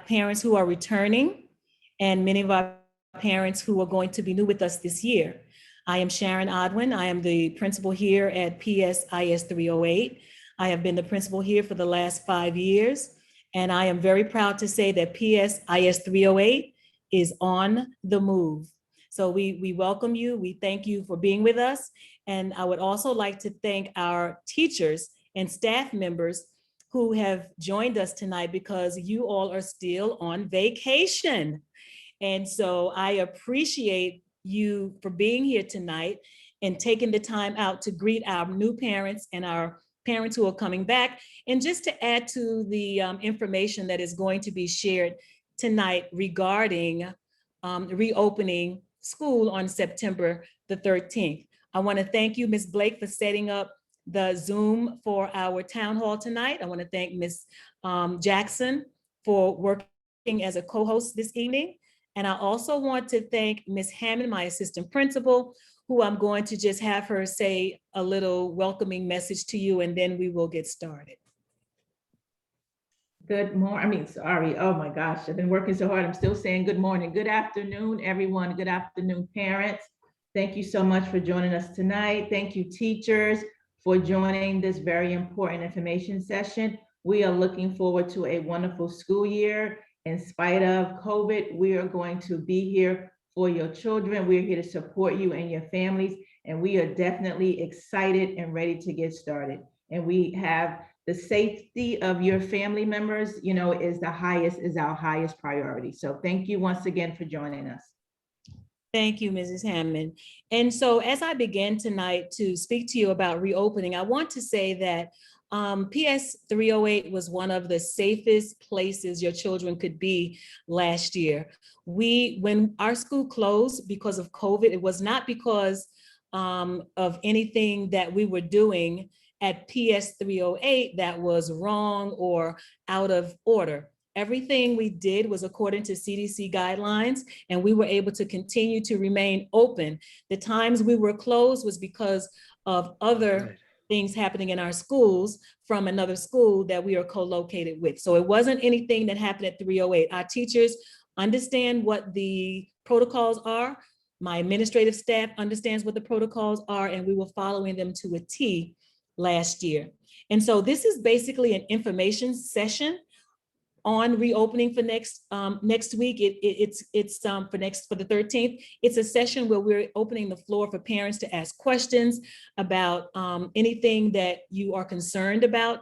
parents who are returning and many of our parents who are going to be new with us this year. I am Sharon Odwin. I am the principal here at PSIS 308. I have been the principal here for the last 5 years, and I am very proud to say that PSIS 308 is on the move. So we welcome you. We thank you for being with us. And I would also like to thank our teachers and staff members who have joined us tonight because you all are still on vacation. And so I appreciate you for being here tonight and taking the time out to greet our new parents and our parents who are coming back. And just to add to the information that is going to be shared tonight regarding reopening school on September the 13th. I want to thank you, Ms. Blake, for setting up the Zoom for our town hall tonight. I want to thank Ms. Jackson for working as a co-host this evening. And I also want to thank Ms. Hammond, my assistant principal, who I'm going to just have her say a little welcoming message to you, and then we will get started. Good morning, sorry, oh my gosh, I've been working so hard, I'm still saying good morning. Good afternoon, everyone. Good afternoon, parents. Thank you so much for joining us tonight. Thank you, teachers, for joining this very important information session. We are looking forward to a wonderful school year. In spite of COVID, we are going to be here for your children. We're here to support you and your families, and we are definitely excited and ready to get started. And we have the safety of your family members, is our highest priority. So thank you once again for joining us. Thank you, Mrs. Hammond. And so as I begin tonight to speak to you about reopening, I want to say that PS 308 was one of the safest places your children could be last year. When our school closed because of COVID, it was not because of anything that we were doing at PS 308 that was wrong or out of order. Everything we did was according to CDC guidelines, and we were able to continue to remain open. The times we were closed was because of other things happening in our schools from another school that we are co-located with. So it wasn't anything that happened at 308. Our teachers understand what the protocols are. My administrative staff understands what the protocols are, and we were following them to a T last year. And so this is basically an information session on reopening for next week. It's for the 13th. It's a session where we're opening the floor for parents to ask questions about anything that you are concerned about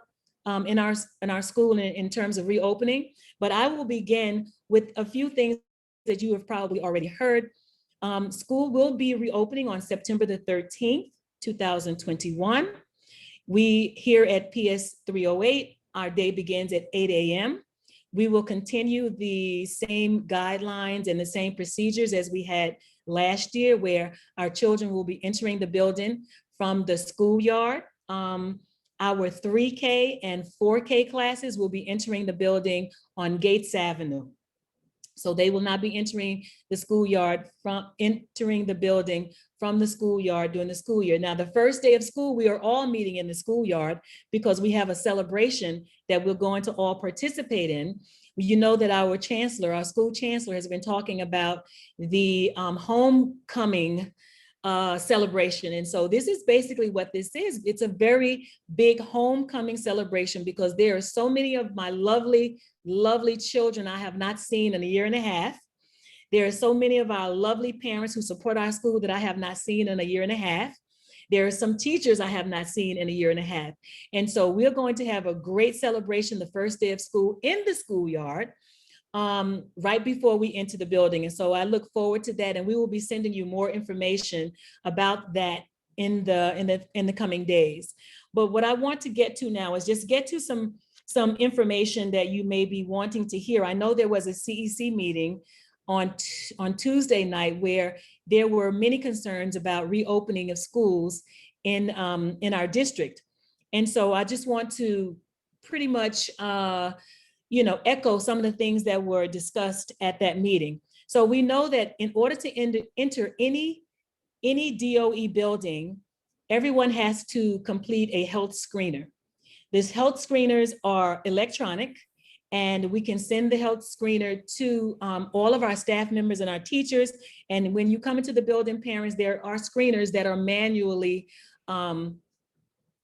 in our school in terms of reopening. But I will begin with a few things that you have probably already heard. School will be reopening on September the 13th, 2021. We here at PS 308, our day begins at 8 a.m. We will continue the same guidelines and the same procedures as we had last year, where our children will be entering the building from the schoolyard. Our 3K and 4K classes will be entering the building on Gates Avenue. So they will not be entering the schoolyard entering the building from the schoolyard during the school year. Now, the first day of school, we are all meeting in the schoolyard because we have a celebration that we're going to all participate in. You know that our school chancellor has been talking about the homecoming celebration. And so this is basically what this is. It's a very big homecoming celebration because there are so many of my lovely, lovely children I have not seen in a year and a half. There are so many of our lovely parents who support our school that I have not seen in a year and a half. There are some teachers I have not seen in a year and a half. And so we're going to have a great celebration the first day of school in the schoolyard right before we enter the building. And so I look forward to that, and we will be sending you more information about that in the coming days. But what I want to get to now is just get to some information that you may be wanting to hear. I know there was a CEC meeting on Tuesday night where there were many concerns about reopening of schools in our district. And so I just want to pretty much echo some of the things that were discussed at that meeting. So we know that in order to enter any DOE building, everyone has to complete a health screener. These health screeners are electronic, and we can send the health screener to all of our staff members and our teachers. And when you come into the building, parents, there are screeners that are manually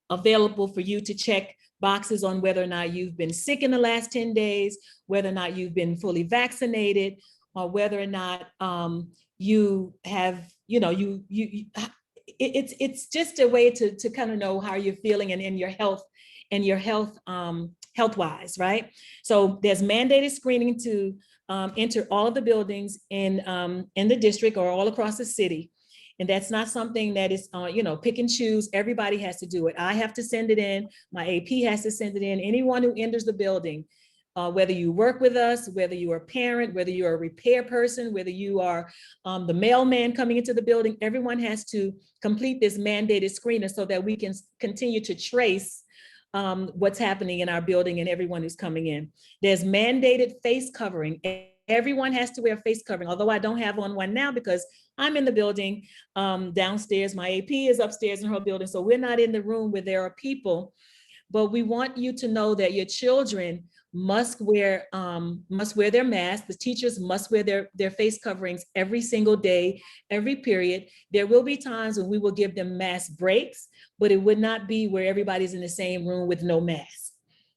available for you to check boxes on whether or not you've been sick in the last 10 days, whether or not you've been fully vaccinated, or whether or not you have, it's just a way to kind of know how you're feeling and your health health-wise, right? So there's mandated screening to enter all of the buildings in the district or all across the city. And that's not something that is, pick and choose. Everybody has to do it. I have to send it in. My AP has to send it in. Anyone who enters the building, whether you work with us, whether you're a parent, whether you're a repair person, whether you are the mailman coming into the building, everyone has to complete this mandated screening so that we can continue to trace what's happening in our building and everyone who's coming in. There's mandated face covering. Everyone has to wear a face covering, although I don't have on one now because I'm in the building downstairs. My AP is upstairs in her building, so we're not in the room where there are people. But we want you to know that your children must wear their masks. The teachers must wear their face coverings every single day, every period. There will be times when we will give them mask breaks, but it would not be where everybody's in the same room with no mask,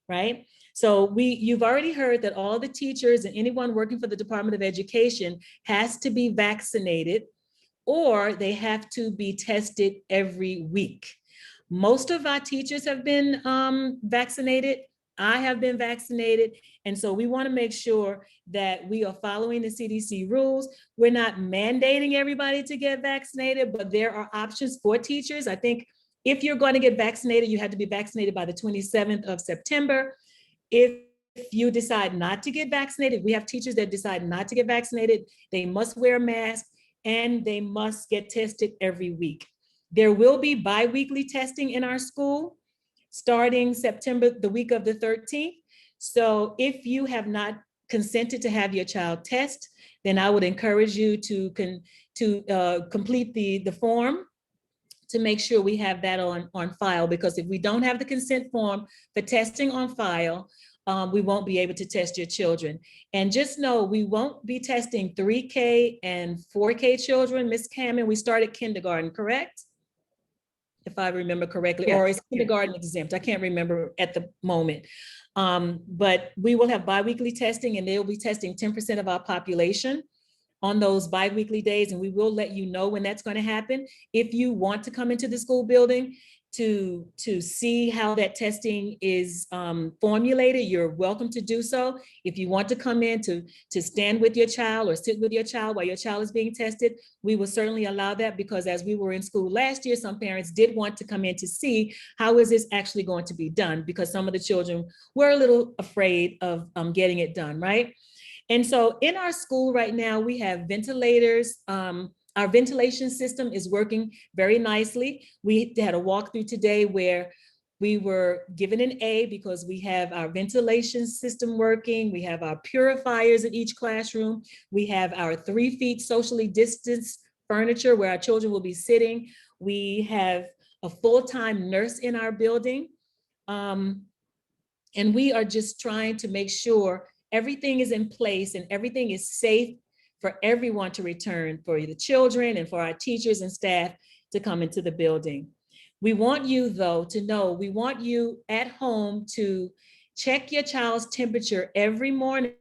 right? So you've already heard that all the teachers and anyone working for the Department of Education has to be vaccinated, or they have to be tested every week. Most of our teachers have been vaccinated. I have been vaccinated. And so we want to make sure that we are following the CDC rules. We're not mandating everybody to get vaccinated, but there are options for teachers. I think if you're going to get vaccinated, you have to be vaccinated by the 27th of September. If you decide not to get vaccinated, we have teachers that decide not to get vaccinated, they must wear a mask and they must get tested every week. There will be bi-weekly testing in our school starting September, the week of the 13th. So if you have not consented to have your child test, then I would encourage you to complete the form to make sure we have that on file, because if we don't have the consent form for testing on file, we won't be able to test your children. And just know we won't be testing 3K and 4K children. Ms. Hammond, we started kindergarten, correct? If I remember correctly, yes. Or is kindergarten exempt? I can't remember at the moment. But we will have biweekly testing, and they'll be testing 10% of our population on those biweekly days, and we will let you know when that's going to happen. If you want to come into the school building to see how that testing is formulated, you're welcome to do so. If you want to come in to stand with your child or sit with your child while your child is being tested, we will certainly allow that, because as we were in school last year, some parents did want to come in to see how is this actually going to be done, because some of the children were a little afraid of getting it done, right? And so in our school right now, we have ventilators. Our ventilation system is working very nicely. We had a walkthrough today where we were given an A because we have our ventilation system working. We have our purifiers in each classroom. We have our 3 feet socially distanced furniture where our children will be sitting. We have a full-time nurse in our building. And we are just trying to make sure everything is in place and everything is safe for everyone to return, for the children and for our teachers and staff to come into the building. We want you, though, to know, we want you at home to check your child's temperature every morning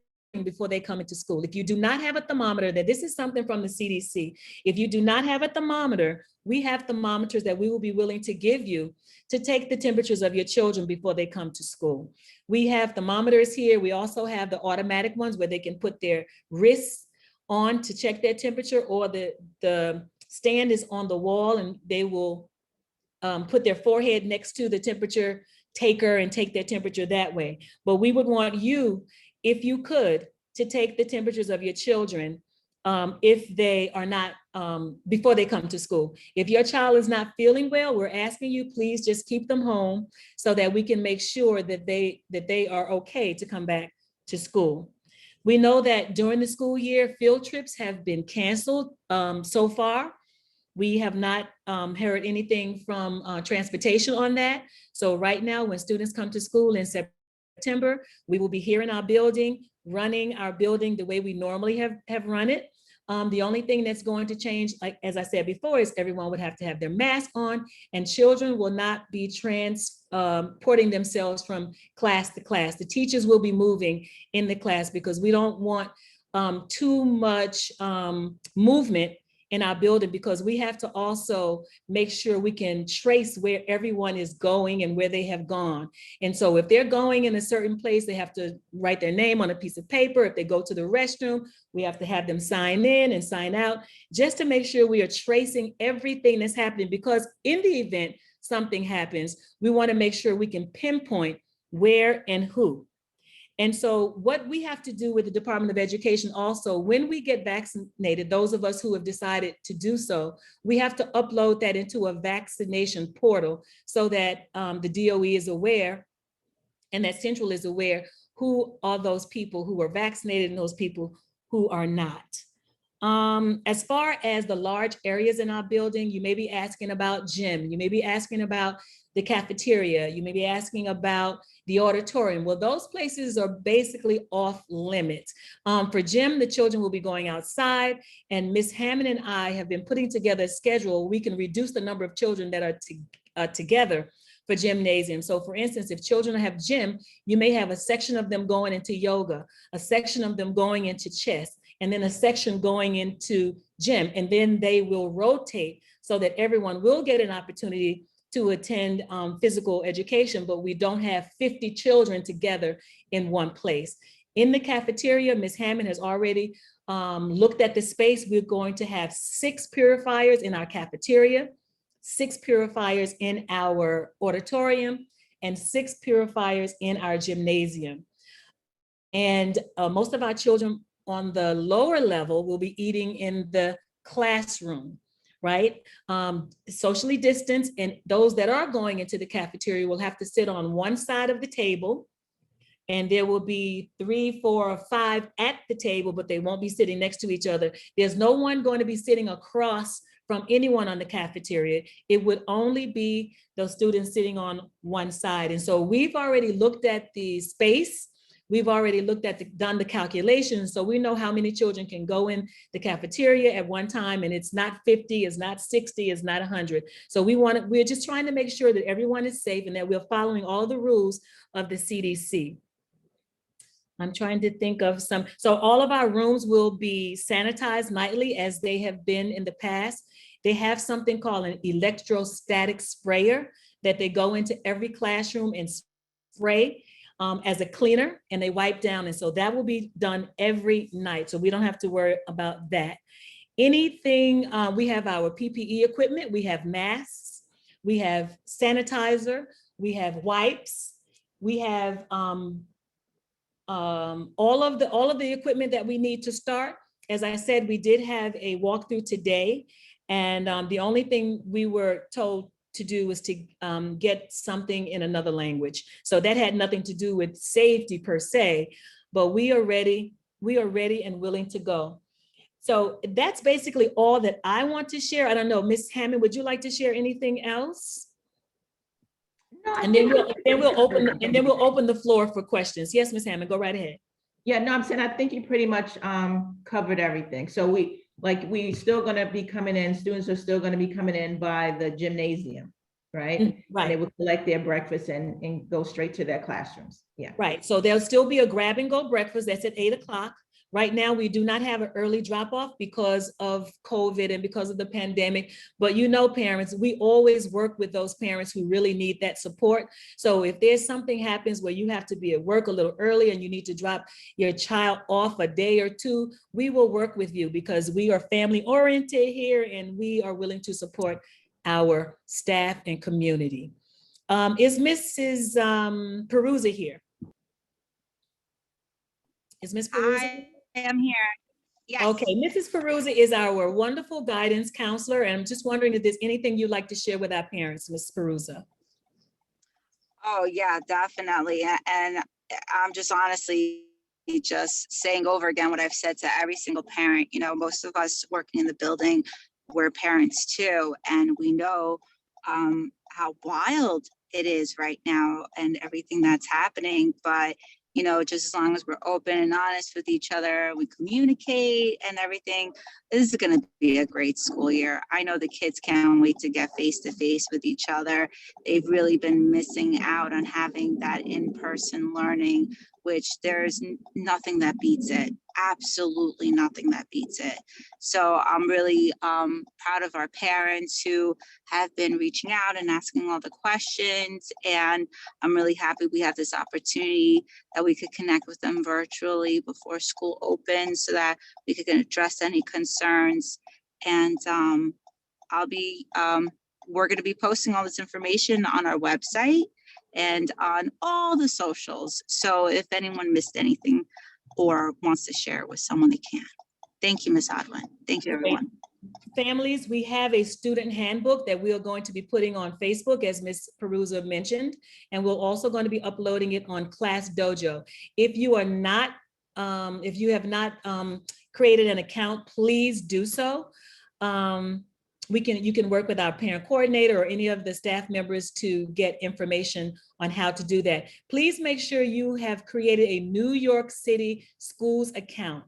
before they come into school. If you do not have a thermometer, that this is something from the CDC. If you do not have a thermometer, we have thermometers that we will be willing to give you to take the temperatures of your children before they come to school. We have thermometers here. We also have the automatic ones where they can put their wrists on to check their temperature, or the stand is on the wall and they will put their forehead next to the temperature taker and take their temperature that way. But we would want you, if you could, to take the temperatures of your children if they are not, before they come to school. If your child is not feeling well, we're asking you, please just keep them home so that we can make sure that they are okay to come back to school. We know that during the school year, field trips have been canceled so far. We have not heard anything from transportation on that. So right now, when students come to school in September, September, we will be here in our building, running our building the way we normally have run it. The only thing that's going to change, like as I said before, is everyone would have to have their mask on, and children will not be transporting themselves from class to class. The teachers will be moving in the class because we don't want too much movement in our building, because we have to also make sure we can trace where everyone is going and where they have gone. And so if they're going in a certain place, they have to write their name on a piece of paper. If they go to the restroom, we have to have them sign in and sign out, just to make sure we are tracing everything that's happening, because in the event something happens, we want to make sure we can pinpoint where and who. And so what we have to do with the Department of Education also, when we get vaccinated, those of us who have decided to do so, we have to upload that into a vaccination portal so that the DOE is aware and that Central is aware who are those people who are vaccinated and those people who are not. As far as the large areas in our building, you may be asking about gym, you may be asking about the cafeteria, you may be asking about the auditorium. Well, those places are basically off limits. For gym, the children will be going outside, and Ms. Hammond and I have been putting together a schedule. We can reduce the number of children that are together for gymnasium. So for instance, if children have gym, you may have a section of them going into yoga, a section of them going into chess, and then a section going into gym, and then they will rotate so that everyone will get an opportunity to attend physical education, but we don't have 50 children together in one place. In the cafeteria, Ms. Hammond has already looked at the space. We're going to have 6 purifiers in our cafeteria, 6 purifiers in our auditorium, and 6 purifiers in our gymnasium. And most of our children on the lower level will be eating in the classroom, right? Socially distanced, and those that are going into the cafeteria will have to sit on one side of the table, and there will be 3, 4, or 5 at the table, but they won't be sitting next to each other. There's no one going to be sitting across from anyone on the cafeteria. It would only be those students sitting on one side. And so we've already looked at the space. We've already looked at done the calculations, so we know how many children can go in the cafeteria at one time, and it's not 50, it's not 60, it's not 100. So we're just trying to make sure that everyone is safe and that we're following all the rules of the CDC. I'm trying to think of some. So all of our rooms will be sanitized nightly as they have been in the past. They have something called an electrostatic sprayer that they go into every classroom and spray as a cleaner, and they wipe down. And so that will be done every night. So we don't have to worry about that. Anything, we have our PPE equipment, we have masks, we have sanitizer, we have wipes, we have all of the equipment that we need to start. As I said, we did have a walkthrough today, and the only thing we were told to do was to get something in another language. So that had nothing to do with safety per se, but we are ready and willing to go. So that's basically all that I want to share. I don't know, Ms. Hammond, would you like to share anything else? No, And then we'll open the floor for questions. Yes, Ms. Hammond, go right ahead. Yeah, no, I'm saying, I think you pretty much covered everything. So we still gonna be coming in, students are still gonna be coming in by the gymnasium, right? Right. And they will collect their breakfast and go straight to their classrooms. Yeah. Right. So there'll still be a grab and go breakfast. That's at 8 o'clock. Right now, we do not have an early drop off because of COVID and because of the pandemic. But you know, parents, we always work with those parents who really need that support. So if there's something happens where you have to be at work a little early and you need to drop your child off a day or two, we will work with you because we are family oriented here and we are willing to support our staff and community. Is Mrs. Perusa here? Is Ms. Perusa? I am here. Yes. Okay, Mrs. Perusa is our wonderful guidance counselor, and I'm just wondering if there's anything you'd like to share with our parents, Ms. Perusa. Oh, yeah, definitely. And I'm just honestly just saying over again what I've said to every single parent. You know, most of us working in the building, we're parents too, and we know how wild it is right now and everything that's happening. But, you know, just as long as we're open and honest with each other, we communicate and everything, this is going to be a great school year. I know the kids can't wait to get face to face with each other. They've really been missing out on having that in-person learning, which there's nothing that beats it. Absolutely nothing that beats it. So I'm really proud of our parents who have been reaching out and asking all the questions. And I'm really happy we have this opportunity that we could connect with them virtually before school opens so that we could address any concerns. And we're going to be posting all this information on our website and on all the socials. So if anyone missed anything or wants to share it with someone, they can. Thank you, Ms. Odwin. Thank you, everyone. Families, we have a student handbook that we are going to be putting on Facebook, as Ms. Perusa mentioned, and we're also going to be uploading it on Class Dojo. If you are not, if you have not created an account, please do so. You can work with our parent coordinator or any of the staff members to get information on how to do that. Please make sure you have created a New York City Schools account.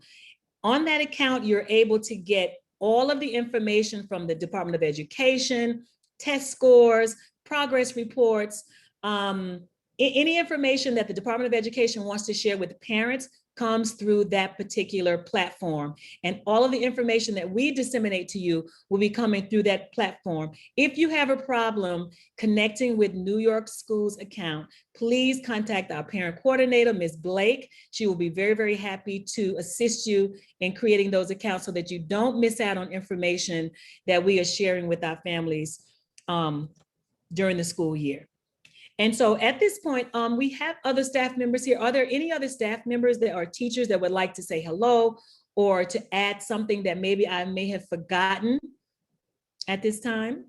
On that account, you're able to get all of the information from the Department of Education, test scores, progress reports, any information that the Department of Education wants to share with parents comes through that particular platform. And all of the information that we disseminate to you will be coming through that platform. If you have a problem connecting with New York Schools account, please contact our parent coordinator, Ms. Blake. She will be very, very happy to assist you in creating those accounts so that you don't miss out on information that we are sharing with our families during the school year. And so at this point, we have other staff members here. Are there any other staff members that are teachers that would like to say hello or to add something that maybe I may have forgotten at this time?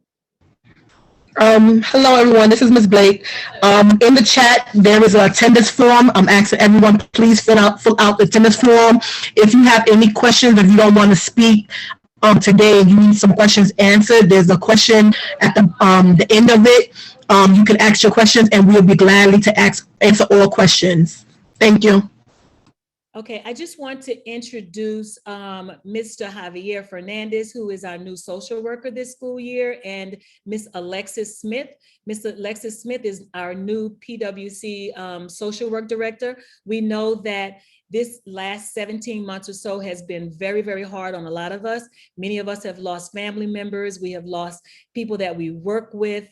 Hello, everyone. This is Ms. Blake. In the chat, there is an attendance form. I'm asking everyone, please fill out the attendance form. If you have any questions, if you don't want to speak today and you need some questions answered, there's a question at the end of it. You can ask your questions and we'll be gladly to answer all questions. Thank you. Okay, I just want to introduce Mr. Javier Fernandez, who is our new social worker this school year, and Miss Alexis Smith. Miss Alexis Smith is our new PWC social work director. We know that this last 17 months or so has been very, very hard on a lot of us. Many of us have lost family members. We have lost people that we work with.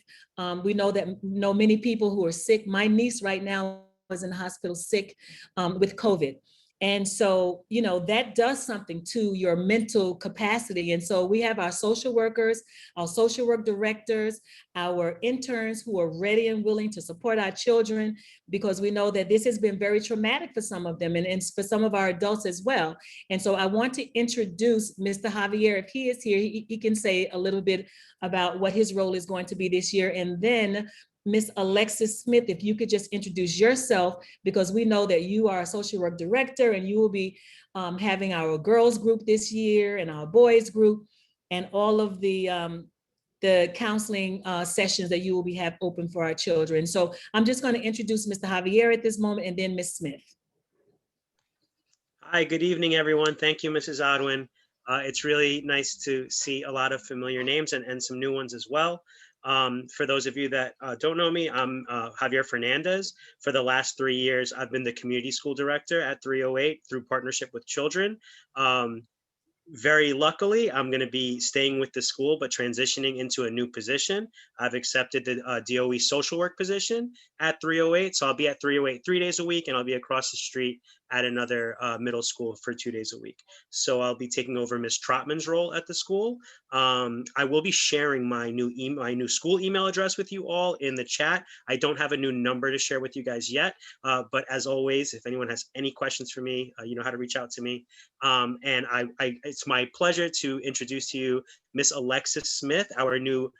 We know many people who are sick. My niece right now is in the hospital sick with COVID. And so, you know, that does something to your mental capacity. And so we have our social workers, our social work directors, our interns who are ready and willing to support our children, because we know that this has been very traumatic for some of them and for some of our adults as well. And so I want to introduce Mr. Javier. If he is here, he can say a little bit about what his role is going to be this year. And then Miss Alexis Smith, if you could just introduce yourself, because we know that you are a social work director and you will be having our girls group this year and our boys group and all of the counseling sessions that you will have open for our children. So I'm just going to introduce Mr. Javier at this moment and then Miss Smith. Hi, good evening, everyone. Thank you, Mrs. Odwin. It's really nice to see a lot of familiar names and some new ones as well. For those of you that don't know me, I'm Javier Fernandez. For the last 3 years, I've been the community school director at 308 through Partnership with Children. Very luckily, I'm going to be staying with the school, but transitioning into a new position. I've accepted the DOE social work position at 308. So I'll be at 308 3 days a week, and I'll be across the street at another middle school for 2 days a week. So I'll be taking over Ms. Trotman's role at the school. I will be sharing my new school email address with you all in the chat. I don't have a new number to share with you guys yet, but as always, if anyone has any questions for me, you know how to reach out to me. And it's my pleasure to introduce to you Miss Alexis Smith, our new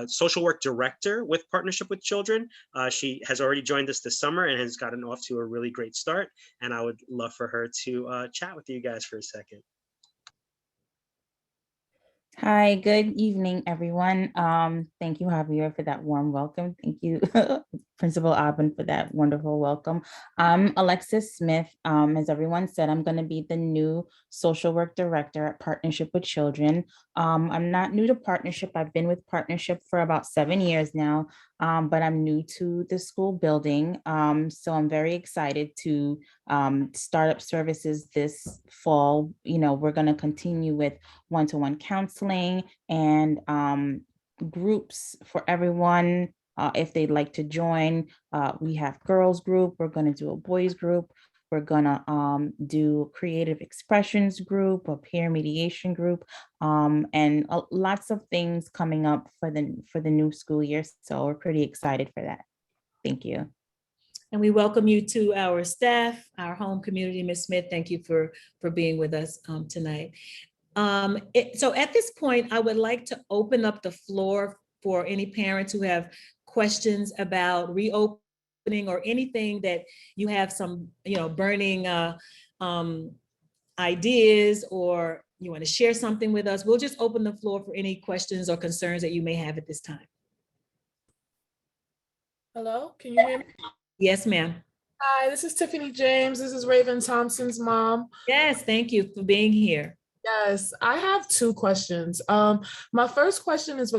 social work director with Partnership with Children. She has already joined us this summer and has gotten off to a really great start. And I would love for her to chat with you guys for a second. Hi, good evening, everyone. Thank you, Javier, for that warm welcome. Thank you, Principal Aubin, for that wonderful welcome. I'm Alexis Smith. As everyone said, I'm going to be the new social work director at Partnership with Children. I'm not new to Partnership. I've been with Partnership for about 7 years now, but I'm new to the school building. So I'm very excited to start up services this fall. You know, we're going to continue with one-to-one counseling and groups for everyone if they'd like to join. We have girls group, we're going to do a boys group, we're gonna do creative expressions group, a peer mediation group, and lots of things coming up for the new school year. So we're pretty excited for that. Thank you. And we welcome you to our staff, our home community. Ms. Smith, thank you for being with us tonight. So at this point, I would like to open up the floor for any parents who have questions about reopening or anything that you have some, burning ideas, or you want to share something with us. We'll just open the floor for any questions or concerns that you may have at this time. Hello, can you hear me? Yes, ma'am. Hi, this is Tiffany James. This is Raven Thompson's mom. Yes, thank you for being here. Yes, I have two questions. My first question is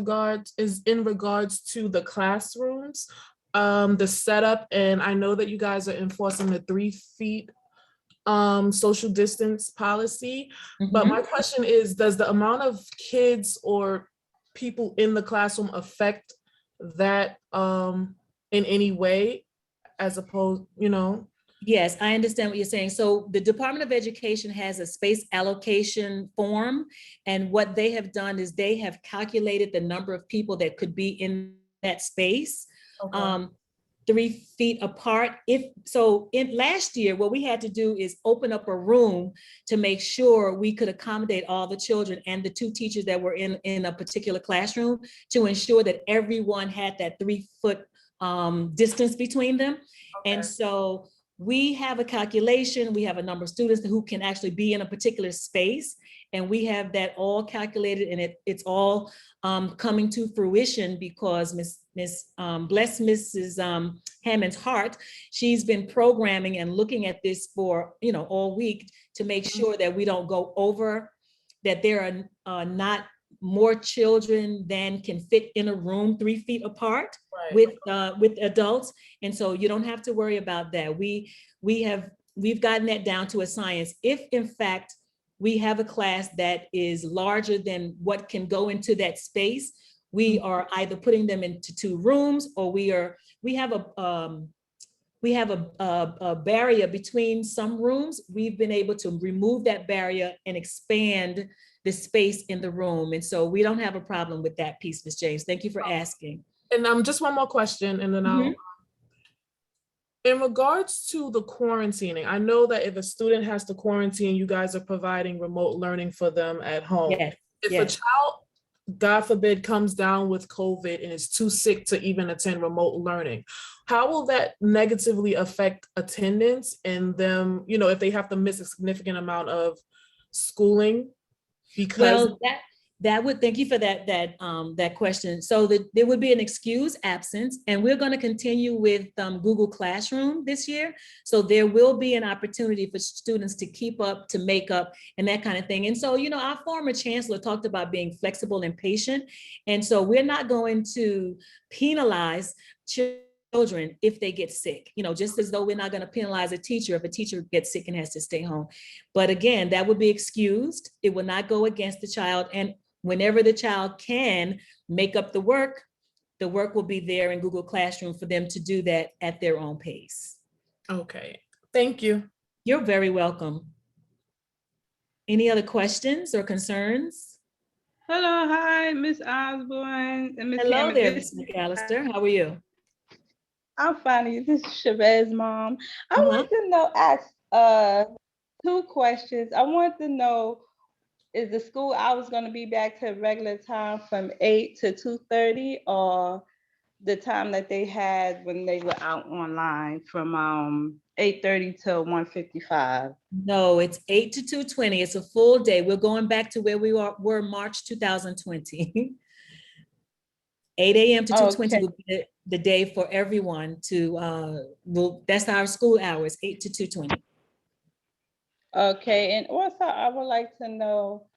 in regards to the classrooms, the setup, and I know that you guys are enforcing the 3 feet social distance policy. But Mhm. my question is, does the amount of kids or people in the classroom affect that in any way, as opposed, Yes, I understand what you're saying. So the Department of Education has a space allocation form, and what they have done is they have calculated the number of people that could be in that space. Okay. 3 feet apart. In last year, what we had to do is open up a room to make sure we could accommodate all the children and the 2 teachers that were in a particular classroom, to ensure that everyone had that 3-foot distance between them. Okay. And so we have a calculation, we have a number of students who can actually be in a particular space, and we have that all calculated, and it's all coming to fruition because bless Mrs. Hammond's heart, she's been programming and looking at this for all week to make sure that we don't go over, that there are not more children than can fit in a room 3 feet apart. Right. With adults. And so you don't have to worry about that. We've gotten that down to a science. If in fact we have a class that is larger than what can go into that space, we are either putting them into 2 rooms, or we have a barrier between some rooms. We've been able to remove that barrier and expand the space in the room. And so we don't have a problem with that piece, Ms. James. Thank you for asking. And just one more question, and then I'll. In regards to the quarantining, I know that if a student has to quarantine, you guys are providing remote learning for them at home. Yes. If Yes. a child, God forbid, comes down with COVID and is too sick to even attend remote learning, how will that negatively affect attendance and them, if they have to miss a significant amount of schooling? Because thank you for that question. So there would be an excused absence, and we're going to continue with Google Classroom this year. So there will be an opportunity for students to keep up, to make up, and that kind of thing. And so, our former chancellor talked about being flexible and patient. And so we're not going to penalize children if they get sick, just as though we're not going to penalize a teacher if a teacher gets sick and has to stay home. But again, that would be excused. It will not go against the child. And whenever the child can make up the work will be there in Google Classroom for them to do that at their own pace. Okay, thank you. You're very welcome. Any other questions or concerns? Hello, hi, Miss Osborne and Miss Hello Hammond. there, Ms. McAllister. How are you? I'm fine. This is Chavez mom. I want to ask 2 questions. I want to know, is the school hours going to be back to regular time from 8 to 2:30, or the time that they had when they were out online from 8:30 to 1:55. No, it's 8 to 2:20. It's a full day. We're going back to where we were March 2020. 8 a.m. to 2:20 Okay, would be the day for everyone to, that's our school hours, 8 to 2:20. okay. And also I would like to know,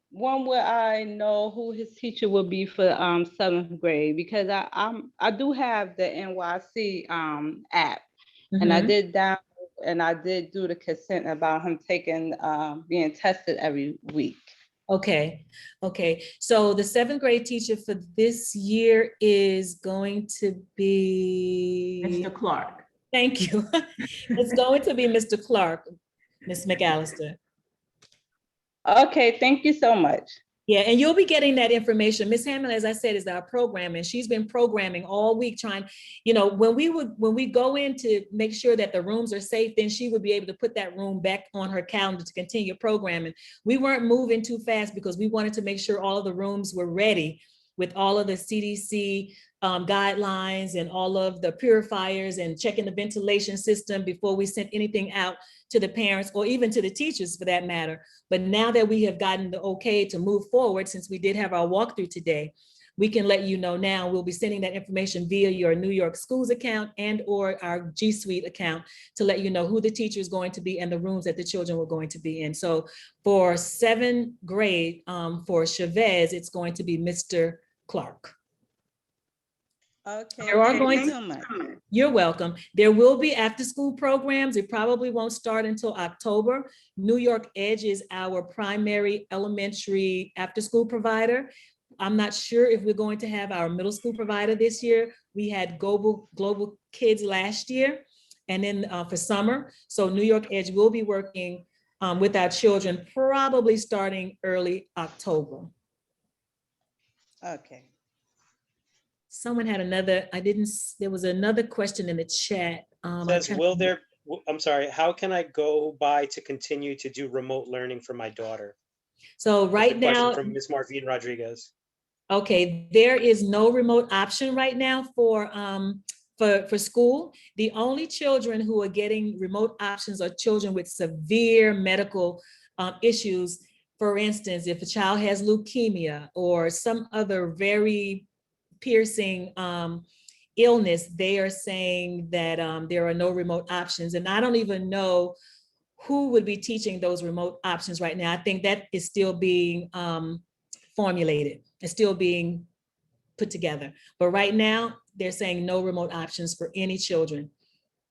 when will I know who his teacher will be for 7th grade? Because I do have the NYC app, and I Mhm. did download and I did do the consent about him taking being tested every week. Okay, okay. So the 7th grade teacher for this year is going to be, Mr. Clark. thank you. It's going to be Mr. Clark, Ms. McAllister. Okay, thank you so much. Yeah, and you'll be getting that information. Ms. Hammond, as I said, is our programmer, and she's been programming all week when we go in to make sure that the rooms are safe, then she would be able to put that room back on her calendar to continue programming. We weren't moving too fast because we wanted to make sure all of the rooms were ready with all of the CDC guidelines and all of the purifiers and checking the ventilation system before we sent anything out to the parents or even to the teachers for that matter. But now that we have gotten the okay to move forward, since we did have our walkthrough today, we can let you know now. We'll be sending that information via your New York Schools account and or our G Suite account to let you know who the teacher is going to be and the rooms that the children were going to be in. So for 7th grade, for Chavez, it's going to be Mr. Clark. Okay, There are thank going you to- so much. You're welcome. There will be after-school programs. It probably won't start until October. New York Edge is our primary elementary after-school provider. I'm not sure if we're going to have our middle school provider this year. We had Global Kids last year and then for summer. So New York Edge will be working with our children probably starting early October. Okay. Someone had another, there was another question in the chat. Says, I'm sorry, how can I go by to continue to do remote learning for my daughter? So That's a right question now, from Ms. Marvine Rodriguez. okay, there is no remote option right now for school. The only children who are getting remote options are children with severe medical issues. For instance, if a child has leukemia or some other very piercing illness, they are saying that there are no remote options. And I don't even know who would be teaching those remote options right now. I think that is still being formulated. It's still being put together. But right now, they're saying no remote options for any children.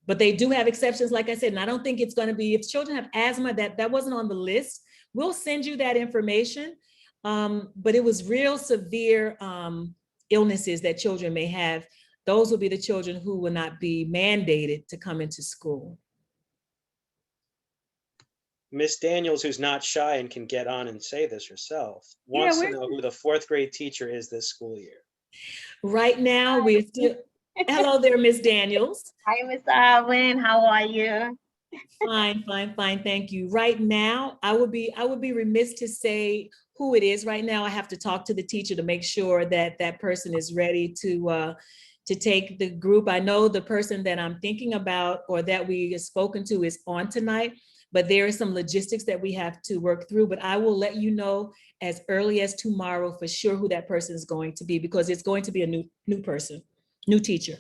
But they do have exceptions, like I said, and I don't think it's going to be, if children have asthma, that wasn't on the list. We'll send you that information. But it was real severe illnesses that children may have. Those will be the children who will not be mandated to come into school. Miss Daniels, who's not shy and can get on and say this herself, wants to know who the 4th grade teacher is this school year. Right now, we're still, hello there, Miss Daniels. Hi, Ms. Alvin. How are you? Fine, fine, fine. Thank you. Right now, I would be remiss to say who it is. Right now, I have to talk to the teacher to make sure that that person is ready to take the group. I know the person that I'm thinking about or that we have spoken to is on tonight, but there are some logistics that we have to work through. But I will let you know as early as tomorrow for sure who that person is going to be, because it's going to be a new person, new teacher.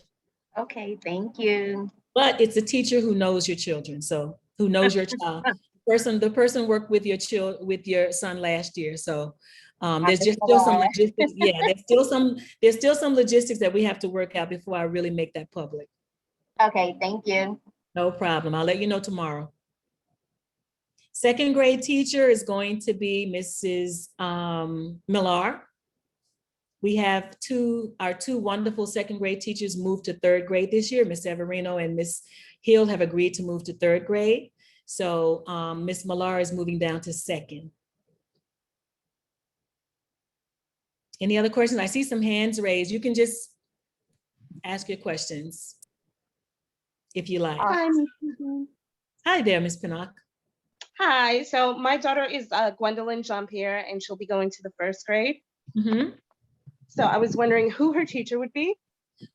Okay, thank you. But it's a teacher who knows your children, so who knows your child. The person worked with your son last year, so there's just still some logistics. Yeah, there's still some logistics that we have to work out before I really make that public. Okay, thank you. No problem. I'll let you know tomorrow. 2nd grade teacher is going to be Mrs. Millar. We have our two wonderful 2nd grade teachers moved to 3rd grade this year. Ms. Severino and Ms. Hill have agreed to move to 3rd grade. So Ms. Millar is moving down to 2nd. Any other questions? I see some hands raised. You can just ask your questions if you like. Hi, Ms. Susan. Hi there, Ms. Pinnock. Hi, so my daughter is Gwendolyn Jean-Pierre, and she'll be going to the 1st grade. Mm-hmm. So I was wondering who her teacher would be.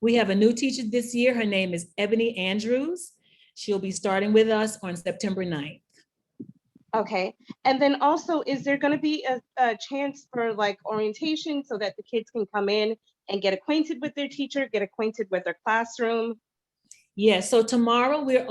We have a new teacher this year. Her name is Ebony Andrews. She'll be starting with us on September 9th. Okay, and then also, is there gonna be a chance for like orientation so that the kids can come in and get acquainted with their teacher, get acquainted with their classroom? Yeah, so tomorrow we're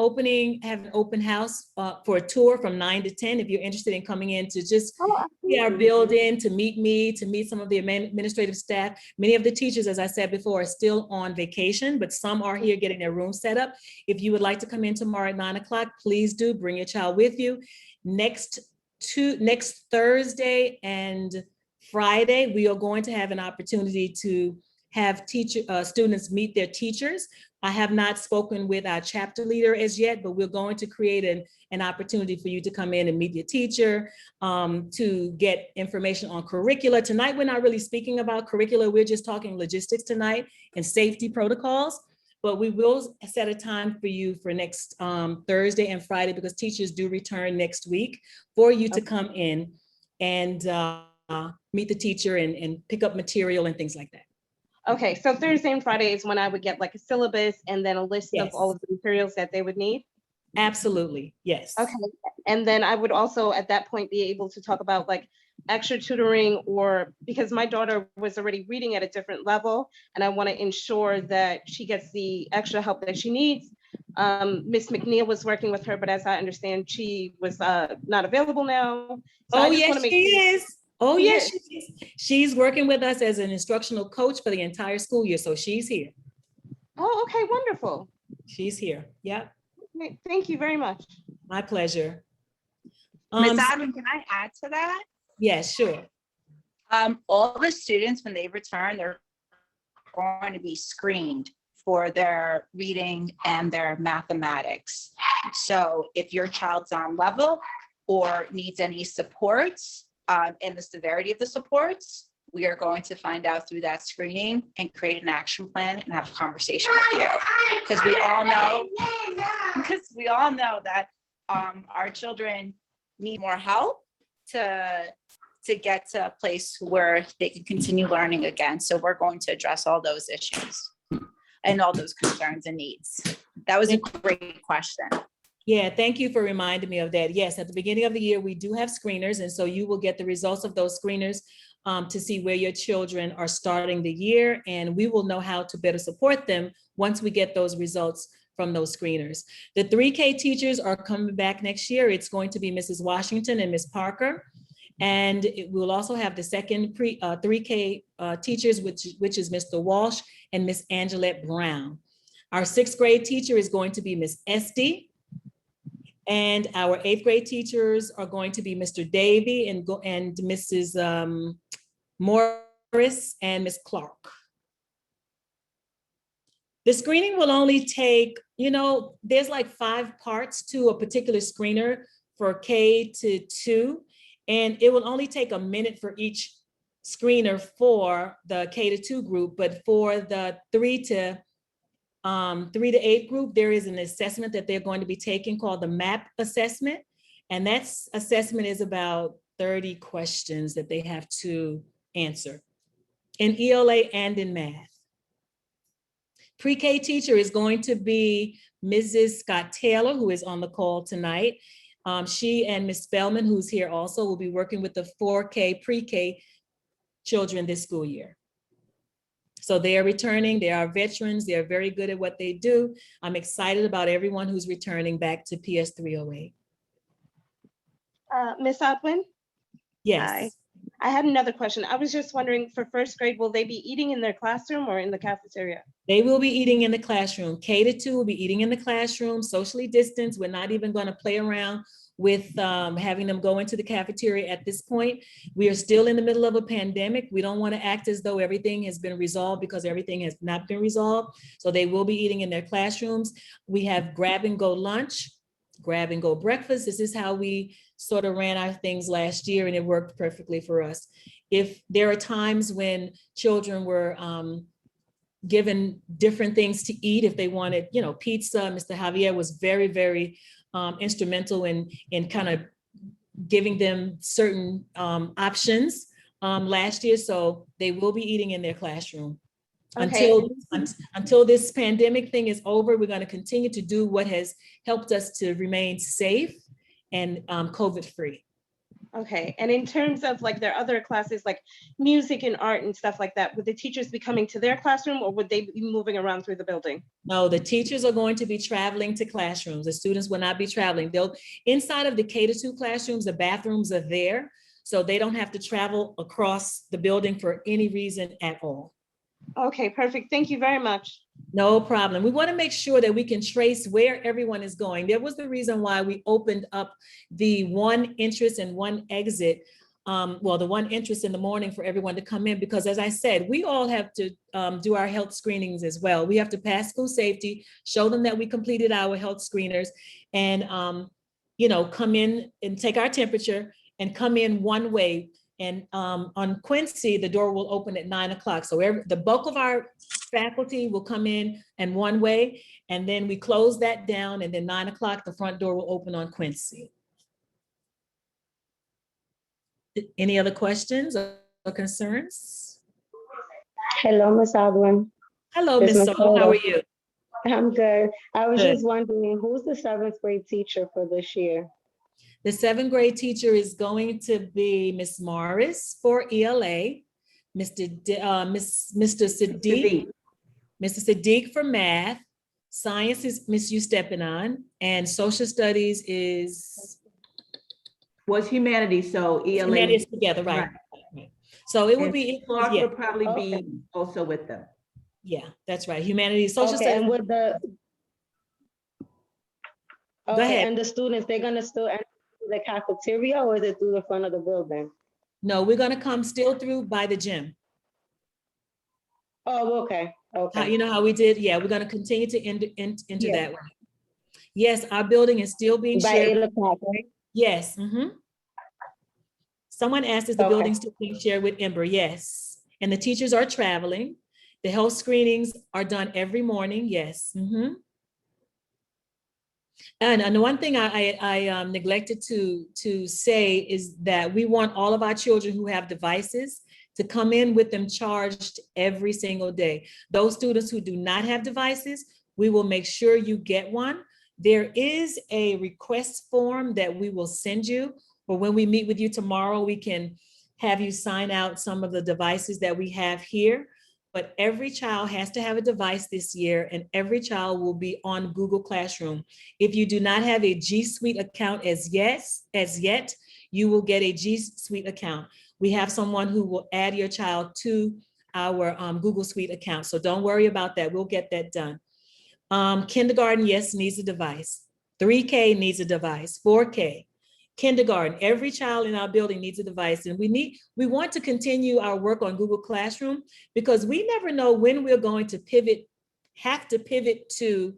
have an open house for a tour from 9 to 10. If you're interested in coming in to just see our building, to meet me, to meet some of the administrative staff. Many of the teachers, as I said before, are still on vacation, but some are here getting their room set up. If you would like to come in tomorrow at 9 o'clock, please do bring your child with you. Next Thursday and Friday, we are going to have an opportunity to have students meet their teachers. I have not spoken with our chapter leader as yet, but we're going to create an opportunity for you to come in and meet your teacher, to get information on curricula. Tonight, we're not really speaking about curricula. We're just talking logistics tonight and safety protocols. But we will set a time for you for next Thursday and Friday, because teachers do return next week, for you to come in and meet the teacher and pick up material and things like that. Okay, so Thursday and Friday is when I would get like a syllabus and then a list of all of the materials that they would need? Absolutely, yes. Okay, and then I would also at that point be able to talk about like extra tutoring, or because my daughter was already reading at a different level and I want to ensure that she gets the extra help that she needs. Miss McNeil was working with her, but as I understand, she was not available now. So Oh, yes, she is. Oh, yes, she is. She's working with us as an instructional coach for the entire school year, so she's here. Oh, okay, wonderful. She's here, yep. Okay, thank you very much. My pleasure. Ms. Adwin, can I add to that? Yes, sure. All the students, when they return, they're going to be screened for their reading and their mathematics. So if your child's on level or needs any supports, and the severity of the supports, we are going to find out through that screening and create an action plan and have a conversation with you. Because we all know that our children need more help to get to a place where they can continue learning again. So we're going to address all those issues and all those concerns and needs. That was a great question. Yeah, thank you for reminding me of that. Yes, at the beginning of the year, we do have screeners, and so you will get the results of those screeners to see where your children are starting the year, and we will know how to better support them once we get those results from those screeners. The 3K teachers are coming back next year. It's going to be Mrs. Washington and Ms. Parker, and we'll also have the second 3K teachers, which is Mr. Walsh and Ms. Angelette Brown. Our 6th grade teacher is going to be Ms. Esty. And our 8th grade teachers are going to be Mr. Davey and Mrs. Morris and Ms. Clark. The screening will only take, there's like 5 parts to a particular screener for K-2, and it will only take a minute for each screener for the K-2 group, but for the 3 to 8 group, there is an assessment that they're going to be taking called the MAP assessment. And that assessment is about 30 questions that they have to answer in ELA and in math. Pre-K teacher is going to be Mrs. Scott Taylor, who is on the call tonight. She and Ms. Spellman, who's here also, will be working with the 4K pre-K children this school year. So they are returning, they are veterans, they are very good at what they do. I'm excited about everyone who's returning back to PS 308. Ms. Adwin? Yes. Hi. I had another question. I was just wondering, for 1st grade, will they be eating in their classroom or in the cafeteria? They will be eating in the classroom. K-2 will be eating in the classroom, socially distanced. We're not even going to play around with having them go into the cafeteria at this point. We are still in the middle of a pandemic. We don't want to act as though everything has been resolved, because everything has not been resolved. So they will be eating in their classrooms. We have grab and go lunch, grab and go breakfast. This is how we sort of ran our things last year, and it worked perfectly for us. If there are times when children were given different things to eat, if they wanted, pizza, Mr. Javier was very, very instrumental in kind of giving them certain options last year. So they will be eating in their classroom. Okay. Until this pandemic thing is over, we're going to continue to do what has helped us to remain safe and COVID-free. Okay, and in terms of like their other classes, like music and art and stuff like that, would the teachers be coming to their classroom or would they be moving around through the building? No, the teachers are going to be traveling to classrooms. The students will not be traveling. They'll, inside of the K-2 classrooms, the bathrooms are there, so they don't have to travel across the building for any reason at all. Okay, perfect. Thank you very much. No problem. We want to make sure that we can trace where everyone is going. That was the reason why we opened up the one entrance and one exit. Well, the one entrance in the morning for everyone to come in, because as I said, we all have to do our health screenings as well. We have to pass school safety, show them that we completed our health screeners, and come in and take our temperature and come in one way. And on Quincy, the door will open at 9 o'clock. So the bulk of our faculty will come in and one way, and then we close that down, and then 9 o'clock, the front door will open on Quincy. Any other questions or concerns? Hello, Ms. Aldwin. Hello, It's Ms. Solo, how are Matilda. you? I'm good. I was Good. just wondering, who's the 7th grade teacher for this year? The 7th grade teacher is going to be Miss Morris for ELA, Mr. Siddiq, Mr. Siddiq for math, science is Miss Eustepanon, and social studies Was humanities, so ELA. humanities together, right? So it would And be, Clark yeah, would probably Okay. be also with them. yeah, that's right. Humanities, social Okay, studies. and with the. Go Okay, ahead. and the students, they're gonna still enter the cafeteria or is it through the front of the building? No, we're gonna come still through by the gym. Oh, okay, okay. You know how we did? Yeah, we're gonna continue to enter Yeah. that way. Yes, our building is still being By shared. 8 o'clock, right? Yes. Someone asked, is the Okay. building still being shared with Ember? Yes. And the teachers are traveling. The health screenings are done every morning. Yes. And the one thing I neglected to say is that we want all of our children who have devices to come in with them charged every single day. Those students who do not have devices, we will make sure you get one. There is a request form that we will send you, or when we meet with you tomorrow, we can have you sign out some of the devices that we have here. But every child has to have a device this year, and every child will be on Google Classroom. If you do not have a G Suite account as yet, you will get a G Suite account. We have someone who will add your child to our Google Suite account. So don't worry about that. We'll get that done. Kindergarten, yes, needs a device. 3K needs a device. 4K. Kindergarten, every child in our building needs a device, and we want to continue our work on Google Classroom because we never know when we're going to have to pivot to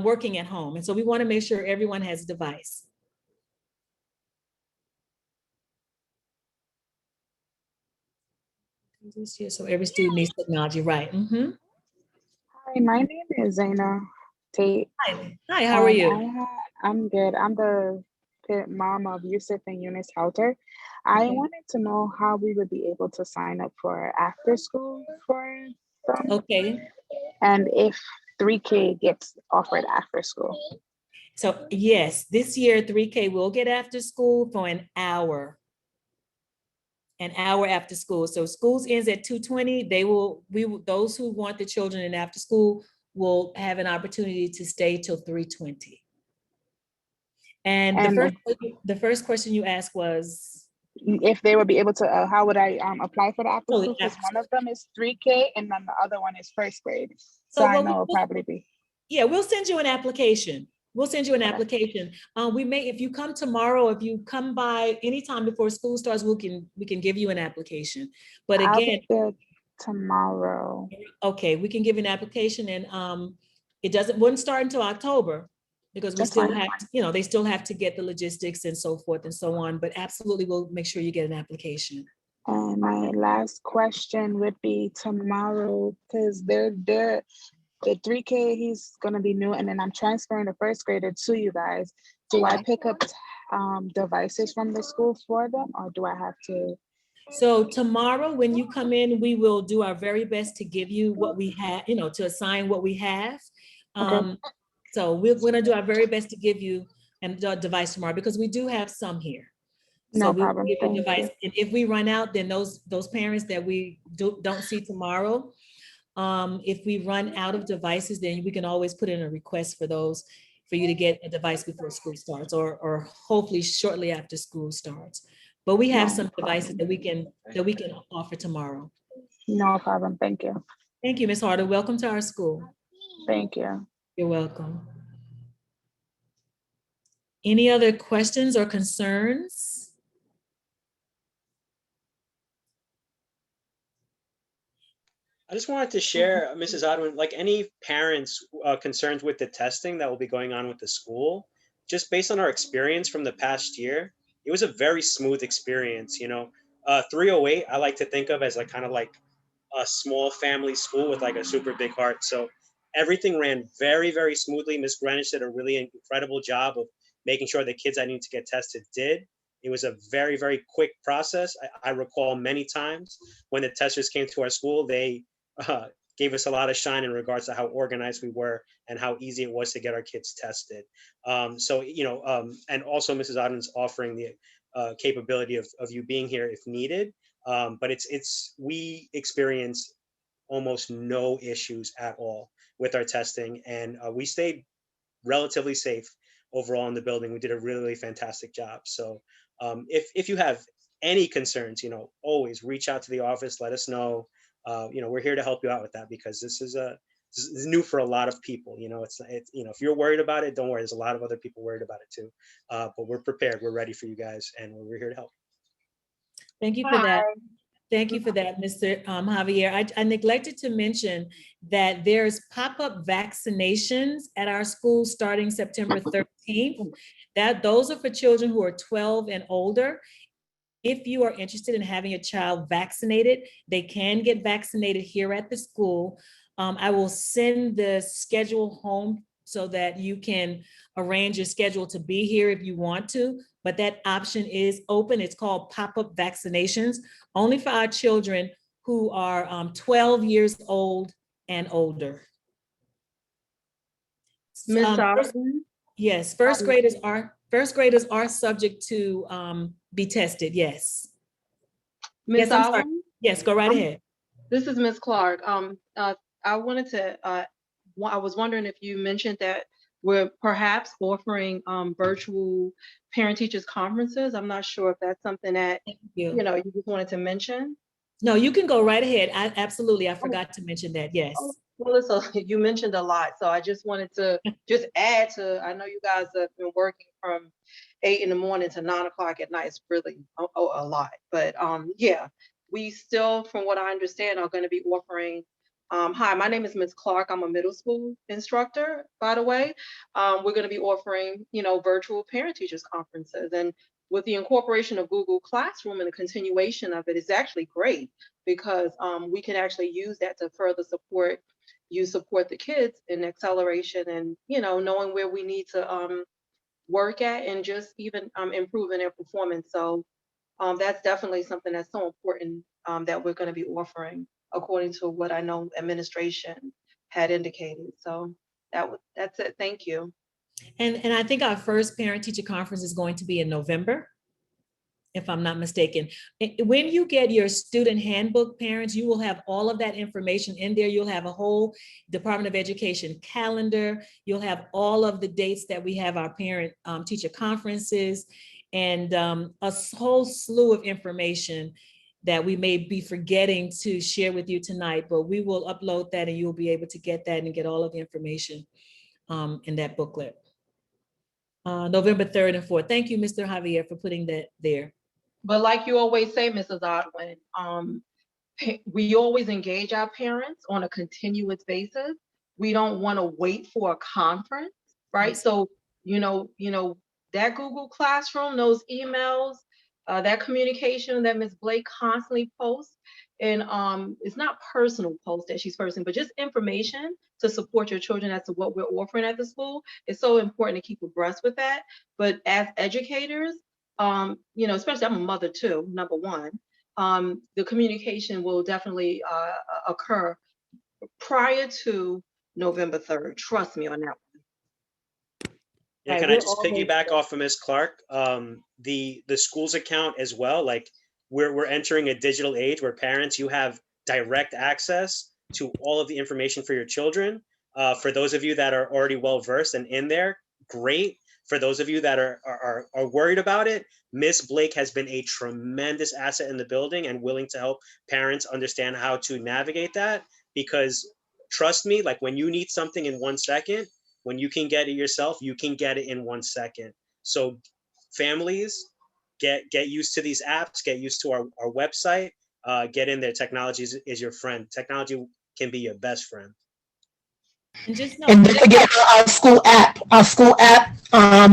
working at home. And so we want to make sure everyone has a device. So every student needs technology, right? Hi, my name is Zaina Tate. Hi, how are you? I'm good. I'm the mom of Yusuf and Eunice Halter. I wanted to know how we would be able to sign up for after school for them. Okay. And if 3K gets offered after school. So yes, this year 3K will get after school for an hour after school. So schools ends at 2:20. Those who want the children in after school will have an opportunity to stay till 3:20. And the first question you asked was? If they would be able to, how would I apply for the after school? Because one of them is 3K and then the other one is first grade. So I know it'll probably be. Yeah, we'll send you an application. We'll send you an application. If you come tomorrow, if you come by anytime before school starts, we can give you an application. But again, I'll be there tomorrow. Okay, we can give an application, and it wouldn't start until October because we still have to, they still have to get the logistics and so forth and so on. But absolutely, we'll make sure you get an application. And my last question would be tomorrow, because the 3K, he's gonna be new, and then I'm transferring the first grader to you guys. Do I pick up devices from the school for them, or do I have to So tomorrow, when you come in, we will do our very best to give you what we have, to assign what we have. So we're gonna do our very best to give you a device tomorrow because we do have some here. So No we'll problem. give you a Thank device. you. And if we run out, then those parents that we don't see tomorrow, if we run out of devices, then we can always put in a request for you to get a device before school starts or hopefully shortly after school starts. But we have No some devices that problem. we can offer tomorrow. No problem. Thank you. Thank you, Ms. Harder. Welcome to our school. Thank you. You're welcome. Any other questions or concerns? I just wanted to share, Mrs. Odwin, like any parents concerns with the testing that will be going on with the school, just based on our experience from the past year, it was a very smooth experience. 308, I like to think of as like kind of like a small family school with like a super big heart. So everything ran very, very smoothly. Ms. Greenwich did a really incredible job of making sure the kids that need to get tested did. It was a very, very quick process. I recall many times when the testers came to our school, they gave us a lot of shine in regards to how organized we were and how easy it was to get our kids tested. And also Mrs. Odwin's offering the capability of you being here if needed. But we experience almost no issues at all with our testing, and we stayed relatively safe overall in the building. We did a really, really fantastic job. So if you have any concerns, always reach out to the office, let us know. We're here to help you out with that because this is new for a lot of people. If you're worried about it, don't worry. There's a lot of other people worried about it too. But we're prepared. We're ready for you guys, and we're here to help. Thank you for that. Thank you for that, Mr. Javier. I neglected to mention that there's pop-up vaccinations at our school starting September 13th. Those are for children who are 12 and older. If you are interested in having a child vaccinated, they can get vaccinated here at the school. I will send the schedule home so that you can arrange your schedule to be here if you want to, but that option is open. It's called pop-up vaccinations, only for our children who are 12 years old and older. Yes, first graders are subject to be tested, yes. Ms. Yes, I'm sorry. Allen? Yes, go right ahead. This is Ms. Clark. I wanted to, I was wondering if you mentioned that we're perhaps offering virtual parent-teachers conferences. I'm not sure if that's something that, you just wanted to mention. No, you can go right ahead. I forgot to mention that, yes. Well, you mentioned a lot, so I just wanted to just add to, I know you guys have been working from 8 in the morning to 9 o'clock at night. It's really a lot, but yeah, we still, from what I understand, are going to be offering, hi, my name is Ms. Clark. I'm a middle school instructor, by the way. We're going to be offering, virtual parent-teachers conferences, and with the incorporation of Google Classroom and the continuation of it is actually great because we can actually use that to further support the kids in acceleration and, knowing where we need to work at and just even improving their performance. So that's definitely something that's so important that we're going to be offering according to what I know administration had indicated. So that's it. Thank you. And I think our first parent-teacher conference is going to be in November, if I'm not mistaken. When you get your student handbook, parents, you will have all of that information in there. You'll have a whole Department of Education calendar. You'll have all of the dates that we have our parent-teacher conferences and a whole slew of information that we may be forgetting to share with you tonight, but we will upload that and you'll be able to get that and get all of the information in that booklet. November 3rd and 4th. Thank you, Mr. Javier, for putting that there. But like you always say, Mrs. Odwin, we always engage our parents on a continuous basis. We don't want to wait for a conference, right? So, that Google Classroom, those emails, that communication that Ms. Blake constantly posts, and it's not personal posts that she's posting, but just information to support your children as to what we're offering at the school. It's so important to keep abreast with that. But as educators, especially I'm a mother too, number one, the communication will definitely occur prior to November 3rd. Trust me on that. Yeah, Right, can I we're just always piggyback off of Ms. Clark? The school's account as well, like we're entering a digital age where parents, you have direct access to all of the information for your children. For those of you that are already well versed and in there, great. For those of you that are worried about it, Miss Blake has been a tremendous asset in the building and willing to help parents understand how to navigate that. Because trust me, like when you need something in 1 second, when you can get it yourself, you can get it in 1 second. So families, get used to these apps, get used to our website, get in there. Technology is your friend. Technology can be your best friend. And just know, And don't forget our school app. Our school app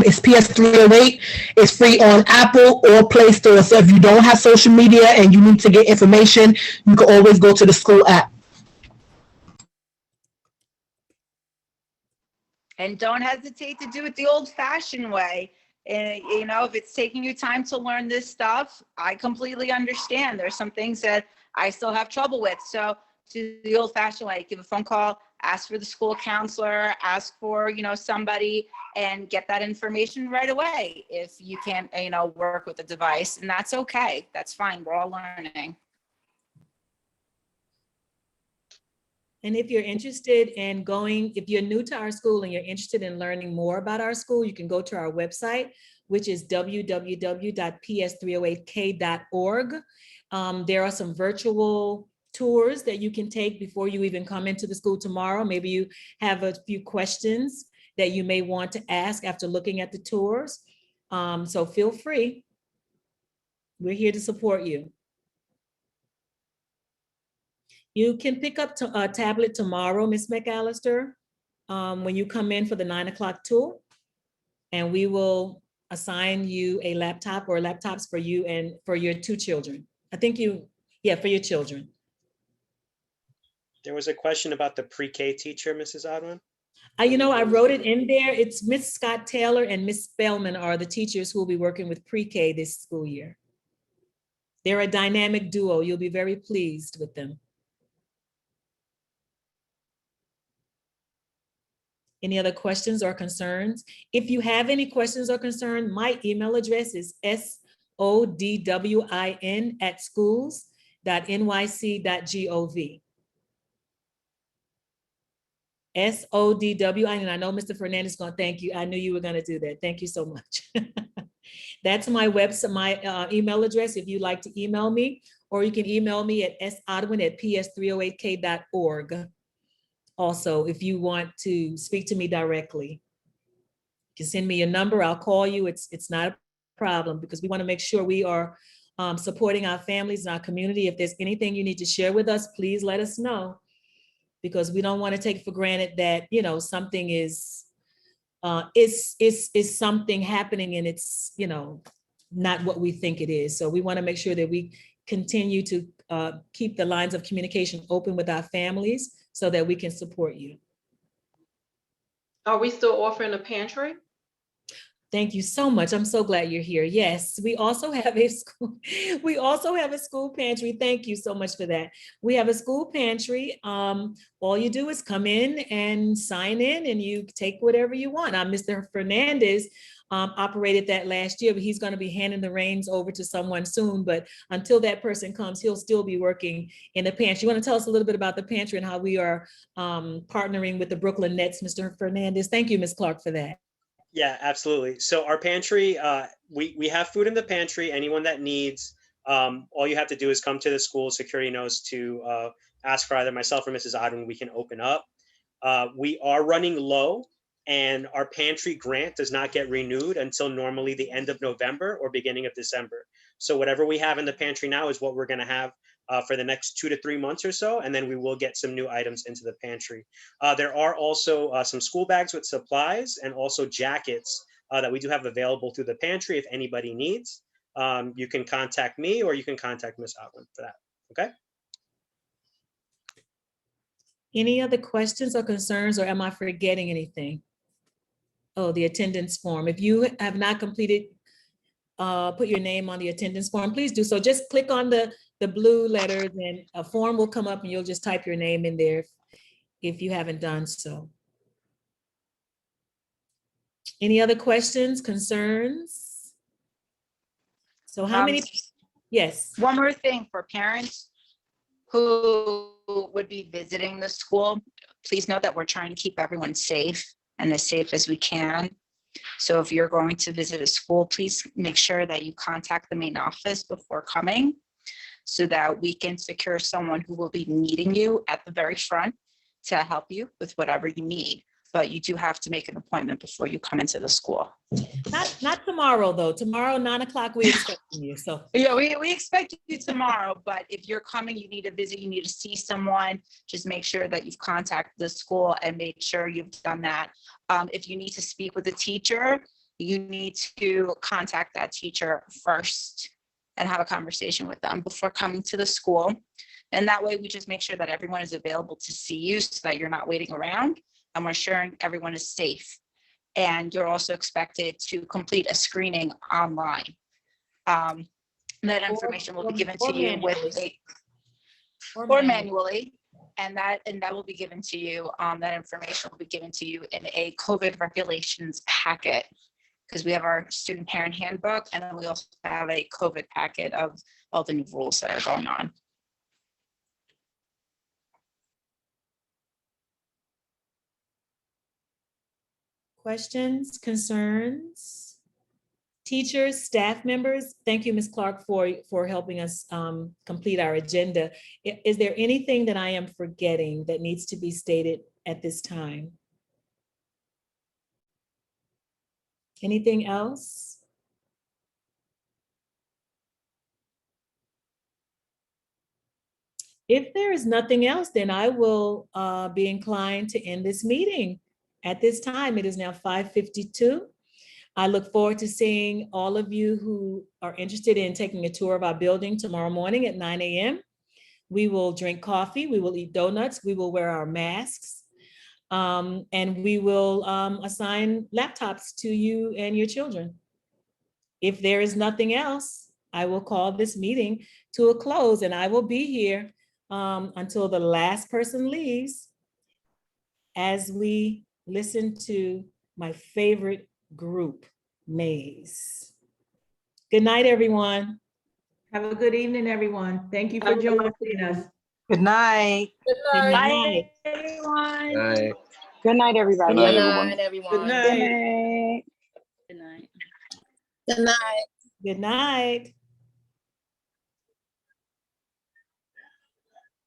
is PS308. It's free on Apple or Play Store. So if you don't have social media and you need to get information, you can always go to the school app. And don't hesitate to do it the old fashioned way. And, you know, if it's taking you time to learn this stuff, I completely understand. There's some things that I still have trouble with. So do the old fashioned way, give a phone call, ask for the school counselor, ask for, you know, somebody, and get that information right away. If you can't, you know, work with the device, and that's okay. That's fine. We're all learning. and if you're interested in going, if you're new to our school and you're interested in learning more about our school, you can go to our website, which is www.ps308k.org. There are some virtual tours that you can take before you even come into the school tomorrow. Maybe you have a few questions that you may want to ask after looking at the tours. So feel free. We're here to support you. You can pick up a tablet tomorrow, Ms. McAllister, when you come in for the 9 o'clock tour, and we will assign you a laptop or laptops for you and for your 2 children. I think for your children. There was a question about the pre-K teacher, Mrs. Odwin. You know, I wrote it in there. It's Miss Scott Taylor and Miss Spellman are the teachers who will be working with pre-K this school year. They're a dynamic duo. You'll be very pleased with them. Any other questions or concerns? If you have any questions or concerns, my email address is sodwin@schools.nyc.gov. SODWIN, and I know Mr. Fernandez is going to thank you. I knew you were going to do that. Thank you so much. That's my website, my email address if you'd like to email me, or you can email me at sodwin@ps308k.org. Also, if you want to speak to me directly, you can send me your number. I'll call you. It's not a problem because we want to make sure we are supporting our families and our community. If there's anything you need to share with us, please let us know, because we don't want to take for granted that, you know, something is something happening and it's, you know, not what we think it is. So we want to make sure that we continue to keep the lines of communication open with our families so that we can support you. Are we still offering a pantry? Thank you so much. I'm so glad you're here. Yes, we also have a school. We also have a school pantry. Thank you so much for that. We have a school pantry. All you do is come in and sign in, and you take whatever you want. Mr. Fernandez operated that last year, but he's going to be handing the reins over to someone soon. But until that person comes, he'll still be working in the pantry. You want to tell us a little bit about the pantry and how we are partnering with the Brooklyn Nets, Mr. Fernandez? Thank you, Ms. Clark, for that. Yeah, absolutely. So our pantry, we have food in the pantry. Anyone that needs, all you have to do is come to the school. Security knows to ask for either myself or Mrs. Odwin. We can open up. We are running low, and our pantry grant does not get renewed until normally the end of November or beginning of December. So whatever we have in the pantry now is what we're going to have for the next 2 to 3 months or so, and then we will get some new items into the pantry. There are also some school bags with supplies and also jackets that we do have available through the pantry if anybody needs. You can contact me or you can contact Ms. Odwin for that, okay? Any other questions or concerns, or am I forgetting anything? Oh, the attendance form. If you have not completed put your name on the attendance form, please do so. Just click on the blue letters and a form will come up and you'll just type your name in there if you haven't done so. Any other questions, concerns? So how many? Yes. One more thing for parents who would be visiting the school, please note that we're trying to keep everyone safe and as safe as we can. So if you're going to visit a school, please make sure that you contact the main office before coming so that we can secure someone who will be meeting you at the very front to help you with whatever you need. But you do have to make an appointment before you come into the school. Not tomorrow, though. Tomorrow, 9 o'clock, we expecting you, so. Yeah, we expect you tomorrow, but if you're coming, you need to visit, you need to see someone, just make sure that you've contacted the school and make sure you've done that. If you need to speak with a teacher, you need to contact that teacher first and have a conversation with them before coming to the school. And that way we just make sure that everyone is available to see you so that you're not waiting around, and we're ensuring everyone is safe. And you're also expected to complete a screening online. That information will be given to you with or manually, and that will be given to you. That information will be given to you in a COVID regulations packet, because we have our student parent handbook, and then we also have a COVID packet of all the new rules that are going on. Questions, concerns? Teachers, staff members, thank you, Ms. Clark, for helping us complete our agenda. Is there anything that I am forgetting that needs to be stated at this time? Anything else? If there is nothing else, then I will be inclined to end this meeting. At this time, it is now 5:52. I look forward to seeing all of you who are interested in taking a tour of our building tomorrow morning at 9 a.m. We will drink coffee, we will eat donuts, we will wear our masks, and we will assign laptops to you and your children. If there is nothing else, I will call this meeting to a close, and I will be here until the last person leaves as we listen to my favorite group, Maze. Good night, everyone. Have a good evening, everyone. Thank you for joining us. Good night. Good Good night. night. Everyone. Bye. Good night, everybody. Good night, everyone. everyone. Good night. Good night. Good night. Good night.